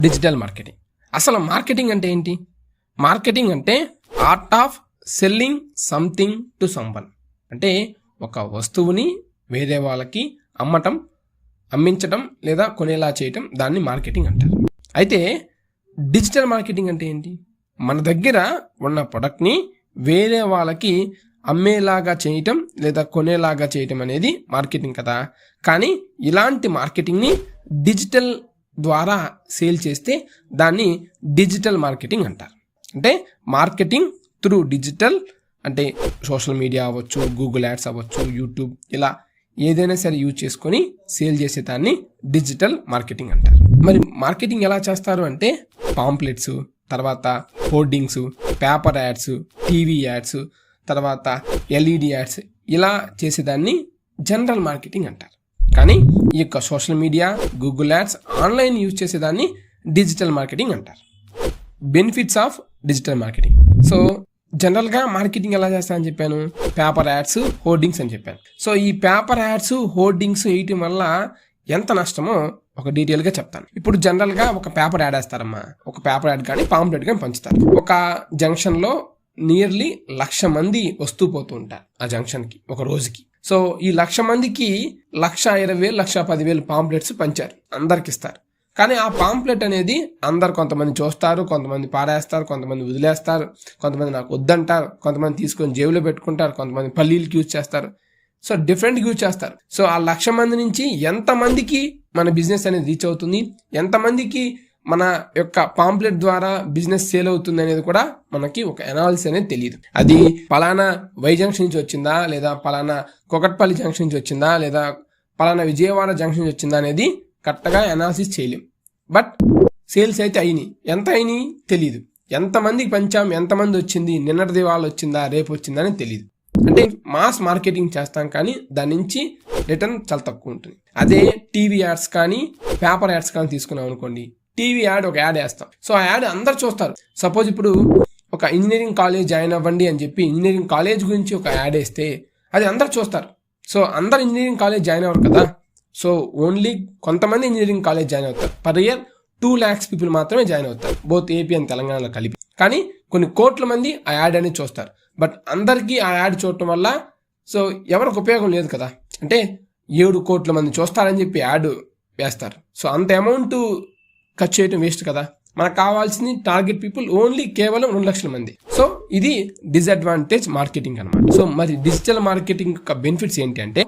Digital marketing. అసలు marketing అంటే ఏంటి? మార్కెటింగ్ అంటే art of selling something to someone. అంటే ఒక వస్తువుని వేరే వాళ్ళకి అమ్మించడం లేదా కొనేలా చేయటం, దాన్ని మార్కెటింగ్ అంటారు. అయితే డిజిటల్ మార్కెటింగ్ అంటే ఏంటి? మన దగ్గర ఉన్న ప్రొడక్ట్ని వేరే వాళ్ళకి అమ్మేలాగా చేయటం లేదా కొనేలాగా చేయటం అనేది మార్కెటింగ్ కదా. కానీ ఇలాంటి మార్కెటింగ్ని డిజిటల్ ద్వారా సేల్ చేస్తే దాన్ని డిజిటల్ మార్కెటింగ్ అంటారు. అంటే మార్కెటింగ్ త్రూ డిజిటల్, అంటే సోషల్ మీడియా అవ్వచ్చు, గూగుల్ యాడ్స్ అవ్వచ్చు, యూట్యూబ్, ఇలా ఏదైనా సరే యూజ్ చేసుకొని సేల్ చేసే దాన్ని డిజిటల్ మార్కెటింగ్ అంటారు. మరి మార్కెటింగ్ ఎలా చేస్తారు అంటే పాంప్లెట్స్, తర్వాత hoardings, paper ads, TV ads, తర్వాత ఎల్ఈడి యాడ్స్, ఇలా చేసేదాన్ని జనరల్ మార్కెటింగ్ అంటారు. కానీ ఈ యొక్క social media, Google ads, online use చేసేదాన్ని డిజిటల్ మార్కెటింగ్ అంటారు. Benefits of digital marketing. So జనరల్గా మార్కెటింగ్ ఎలా చేస్తారని చెప్పాను? పేపర్ యాడ్స్, హోర్డింగ్స్ అని చెప్పాను. సో ఈ పేపర్ యాడ్స్, హోర్డింగ్స్ వేయటం వల్ల ఎంత నష్టమో ఒక డీటెయిల్గా చెప్తాను. ఇప్పుడు జనరల్గా ఒక పేపర్ యాడ్ వేస్తారమ్మా. ఒక పేపర్ యాడ్ కానీ పాంప్లెట్ కానీ పంచుతారు. ఒక జంక్షన్లో నియర్లీ 1,00,000 మంది వస్తూ పోతూ ఉంటారు ఆ జంక్షన్కి ఒక రోజుకి. సో ఈ 1,00,000 మందికి 1,20,000, 1,10,000 పాంప్లెట్స్ పంచారు, అందరికి ఇస్తారు. కానీ ఆ పాంప్లెట్ అనేది అందరు కొంతమంది చూస్తారు, కొంతమంది పాడేస్తారు, కొంతమంది వదిలేస్తారు, కొంతమంది నాకు వద్దంటారు, కొంతమంది తీసుకొని జేబులో పెట్టుకుంటారు, కొంతమంది పల్లీలకి యూజ్ చేస్తారు. సో డిఫరెంట్ యూజ్ చేస్తారు. సో ఆ 1,00,000 మంది నుంచి ఎంతమందికి మన బిజినెస్ అనేది రీచ్ అవుతుంది, ఎంతమందికి మన యొక్క పాంప్లెట్ ద్వారా బిజినెస్ సేల్ అవుతుంది అనేది కూడా మనకి ఒక అనాలిసిస్ అనేది తెలియదు. అది పలానా వై జంక్షన్ నుంచి వచ్చిందా, లేదా పలానా కొకట్పల్లి జంక్షన్ నుంచి వచ్చిందా, లేదా పలానా విజయవాడ జంక్షన్ నుంచి వచ్చిందా అనేది కరెక్ట్గా అనాలిసిస్ చేయలేం. బట్ సేల్స్ అయితే అయినాయి. ఎంత అయినాయి తెలియదు. ఎంతమందికి పంచాం, ఎంతమంది వచ్చింది, నిన్నటిది వాళ్ళు వచ్చిందా, రేపు వచ్చిందా అని తెలియదు. అంటే మాస్ మార్కెటింగ్ చేస్తాం కానీ దాని నుంచి రిటర్న్ చాలా తక్కువ ఉంటుంది. అదే టీవీ యాడ్స్ కానీ పేపర్ యాడ్స్ కానీ తీసుకున్నాం అనుకోండి. టీవీ యాడ్ ఒక యాడ్ వేస్తాం. సో ఆ యాడ్ అందరు చూస్తారు. సపోజ్ ఇప్పుడు ఒక ఇంజనీరింగ్ కాలేజ్ జాయిన్ అవ్వండి అని చెప్పి ఇంజనీరింగ్ కాలేజ్ గురించి ఒక యాడ్ వేస్తే అది అందరు చూస్తారు. సో అందరు ఇంజనీరింగ్ కాలేజ్ జాయిన్ అవ్వరు కదా. సో ఓన్లీ కొంతమంది ఇంజనీరింగ్ కాలేజ్ జాయిన్ అవుతారు. పర్ ఇయర్ 2 lakhs పీపుల్ మాత్రమే జాయిన్ అవుతారు, బోత్ ఏపీ అండ్ తెలంగాణలో కలిపి. కానీ కొన్ని కోట్ల మంది ఆ యాడ్ అనేది చూస్తారు. బట్ అందరికీ ఆ యాడ్ చూడటం వల్ల సో ఎవరికి ఉపయోగం లేదు కదా. అంటే 7 కోట్ల మంది చూస్తారని చెప్పి యాడ్ వేస్తారు. సో అంత అమౌంట్ ఖర్చు చేయడం వేస్ట్ కదా. మనకు కావాల్సింది టార్గెట్ పీపుల్ ఓన్లీ కేవలం 2 లక్షల మంది. సో ఇది డిసడ్వాంటేజ్ మార్కెటింగ్ అనమాట. సో మరి డిజిటల్ మార్కెటింగ్ యొక్క బెనిఫిట్స్ ఏంటి అంటే